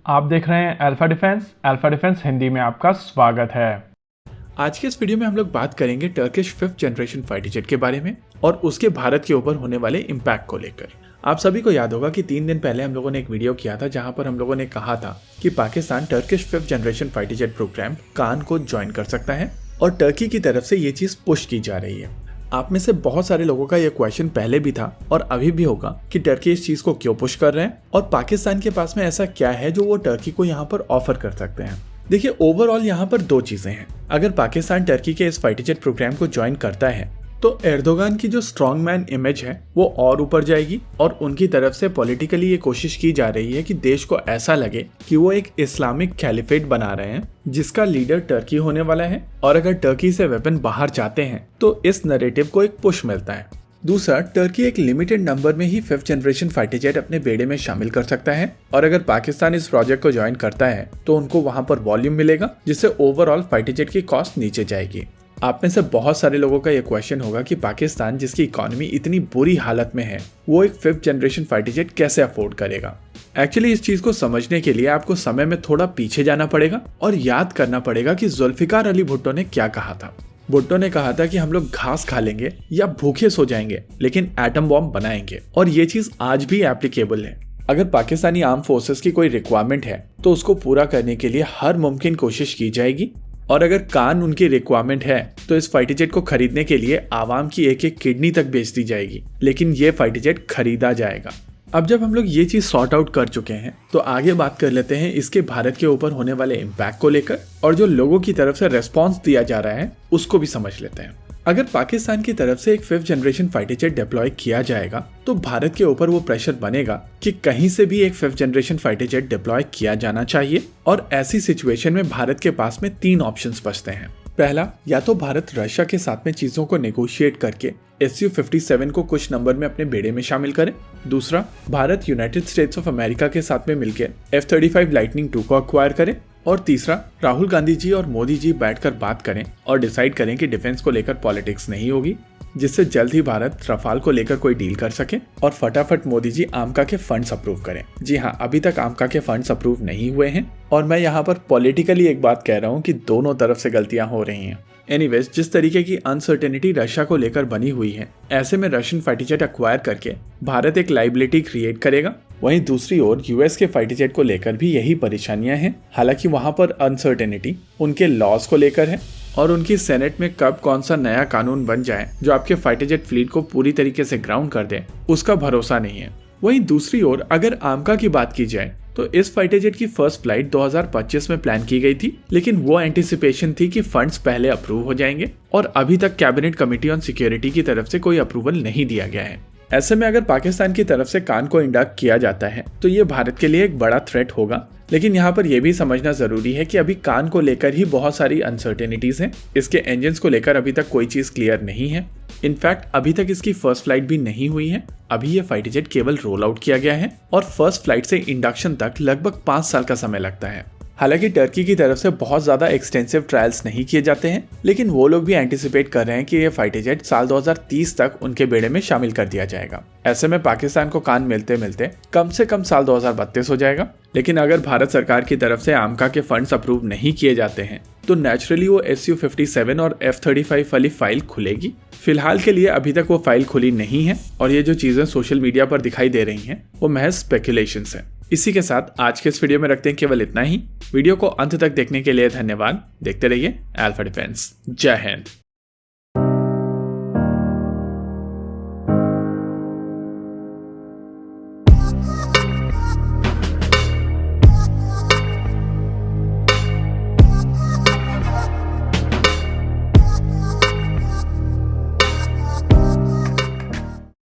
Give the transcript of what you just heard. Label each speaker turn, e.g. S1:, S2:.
S1: आप देख रहे हैं अल्फा डिफेंस हिंदी में आपका स्वागत है।
S2: आज के इस वीडियो में हम लोग बात करेंगे Turkish 5th generation fighter jet के बारे में और उसके भारत के ऊपर होने वाले इम्पैक्ट को लेकर। आप सभी को याद होगा कि 3 दिन पहले हम लोगों ने एक वीडियो किया था जहां पर हम लोगों ने कहा था कि Pakistan Turkish 5th generation fighter jet programme Kaan को ज्वाइन कर सकता है और टर्की की तरफ से ये चीज पुश की जा रही है। आप में से बहुत सारे लोगों का यह क्वेश्चन पहले भी था और अभी भी होगा कि टर्की इस चीज को क्यों पुश कर रहे हैं और पाकिस्तान के पास में ऐसा क्या है जो वो टर्की को यहाँ पर ऑफर कर सकते हैं। देखिए, ओवरऑल यहाँ पर 2 चीजें हैं। अगर पाकिस्तान टर्की के इस फाइटर जेट प्रोग्राम को ज्वाइन करता है तो एर्दोगान की जो स्ट्रॉन्ग मैन इमेज है वो और ऊपर जाएगी और उनकी तरफ से पॉलिटिकली ये कोशिश की जा रही है कि देश को ऐसा लगे कि वो एक इस्लामिक कैलिफेट बना रहे हैं जिसका लीडर टर्की होने वाला है, और अगर टर्की से वेपन बाहर जाते हैं तो इस नैरेटिव को एक पुश मिलता है। दूसरा, टर्की एक लिमिटेड नंबर में ही 5th जनरेशन फाइटर जेट अपने बेड़े में शामिल कर सकता है और अगर पाकिस्तान इस प्रोजेक्ट को ज्वाइन करता है तो उनको वहां पर वॉल्यूम मिलेगा जिससे ओवरऑल फाइटर जेट की कॉस्ट नीचे जाएगी। आप में से बहुत सारे लोगों का यह क्वेश्चन होगा कि पाकिस्तान जिसकी इकोनॉमी इतनी बुरी हालत में है वो एक 5th जनरेशन फाइटर जेट कैसे अफोर्ड करेगा। एक्चुअली इस चीज को समझने के लिए आपको समय में थोड़ा पीछे जाना पड़ेगा और याद करना पड़ेगा कि जुल्फिकार अली भुट्टो ने क्या कहा था। भुट्टो ने कहा था कि हम लोग घास खा लेंगे या भूखे सो जाएंगे लेकिन एटम बॉम्ब बनाएंगे, और ये चीज आज भी एप्लीकेबल है। अगर पाकिस्तानी आर्म फोर्सेस की कोई रिक्वायरमेंट है तो उसको पूरा करने के लिए हर मुमकिन कोशिश की जाएगी, और अगर कान उनकी रिक्वायरमेंट है तो इस फाइटर जेट को खरीदने के लिए आवाम की एक एक किडनी तक बेच दी जाएगी, लेकिन ये फाइटर जेट खरीदा जाएगा। अब जब हम लोग ये चीज सॉर्ट आउट कर चुके हैं तो आगे बात कर लेते हैं इसके भारत के ऊपर होने वाले इम्पैक्ट को लेकर, और जो लोगों की तरफ से रेस्पॉन्स दिया जा रहा है उसको भी समझ लेते हैं। अगर पाकिस्तान की तरफ से एक 5th generation fighter jet deploy किया जाएगा तो भारत के ऊपर वो प्रेशर बनेगा कि कहीं से भी एक 5th generation fighter jet deploy किया जाना चाहिए, और ऐसी सिचुएशन में भारत के पास में 3 ऑप्शंस बचते हैं। पहला, या तो भारत रशिया के साथ में चीजों को नेगोशिएट करके Su-57 को कुछ नंबर में अपने बेड़े में शामिल करे। दूसरा, Bharat United states of America के साथ में मिलकर F-35 लाइटनिंग 2 को अक्वायर करे। और तीसरा, राहुल गांधी जी और मोदी जी बैठकर बात करें और डिसाइड करें कि डिफेंस को लेकर पॉलिटिक्स नहीं होगी, जिससे जल्द ही भारत रफाल को लेकर कोई डील कर सके और फटाफट मोदी जी आमका के फंड्स अप्रूव करें। जी हाँ, अभी तक आमका के फंड्स अप्रूव नहीं हुए हैं और मैं यहाँ पर पॉलिटिकली एक बात कह रहा हूँ कि दोनों तरफ से गलतियां हो रही हैं। एनीवेज, जिस तरीके की अनसर्टेनिटी रशिया को लेकर बनी हुई है, ऐसे में रशियन फाइटर जेट अक्वायर करके भारत एक लाइबिलिटी क्रिएट करेगा। वहीं दूसरी ओर यूएस के फाइटर जेट को लेकर भी यही परेशानियां हैं। हालांकि वहां पर अनसर्टेनिटी उनके लॉज को लेकर है और उनकी सेनेट में कब कौन सा नया कानून बन जाए जो आपके फाइटर जेट फ्लीट को पूरी तरीके से ग्राउंड कर दे, उसका भरोसा नहीं है। वहीं दूसरी ओर अगर आमका की बात की जाए तो इस फाइटर जेट की फर्स्ट फ्लाइट 2025 में प्लान की गई थी, लेकिन वो एंटिसिपेशन थी कि फंड्स पहले अप्रूव हो जाएंगे और अभी तक कैबिनेट कमेटी ऑन सिक्योरिटी की तरफ से कोई अप्रूवल नहीं दिया गया है। ऐसे में अगर पाकिस्तान की तरफ से कान को इंडक्ट किया जाता है तो ये भारत के लिए एक बड़ा थ्रेट होगा, लेकिन यहाँ पर यह भी समझना जरूरी है कि अभी कान को लेकर ही बहुत सारी अनसर्टेनिटीज हैं। इसके इंजन्स को लेकर अभी तक कोई चीज क्लियर नहीं है। इनफैक्ट अभी तक इसकी फर्स्ट फ्लाइट भी नहीं हुई है। अभी ये फाइटर जेट केवल रोल आउट किया गया है और फर्स्ट फ्लाइट से इंडक्शन तक लगभग 5 साल का समय लगता है। हालांकि टर्की की तरफ से बहुत ज्यादा एक्सटेंसिव ट्रायल्स नहीं किए जाते हैं, लेकिन वो लोग भी एंटिसिपेट कर रहे हैं कि ये फाइटर जेट साल 2030 तक उनके बेड़े में शामिल कर दिया जाएगा। ऐसे में पाकिस्तान को कान मिलते मिलते कम से कम साल 2032 हो जाएगा। लेकिन अगर भारत सरकार की तरफ से आमका के फंड्स अप्रूव नहीं किए जाते हैं तो नेचुरली वो Su-57 और F-35 वाली फाइल खुलेगी। फिलहाल के लिए अभी तक वो फाइल खुली नहीं है और ये जो चीजें सोशल मीडिया पर दिखाई दे रही हैं वो महज स्पेकुलेशंस है। इसी के साथ आज के इस वीडियो में रखते हैं केवल इतना ही। वीडियो को अंत तक देखने के लिए धन्यवाद। देखते रहिए अल्फा डिफेंस। जय हिंद।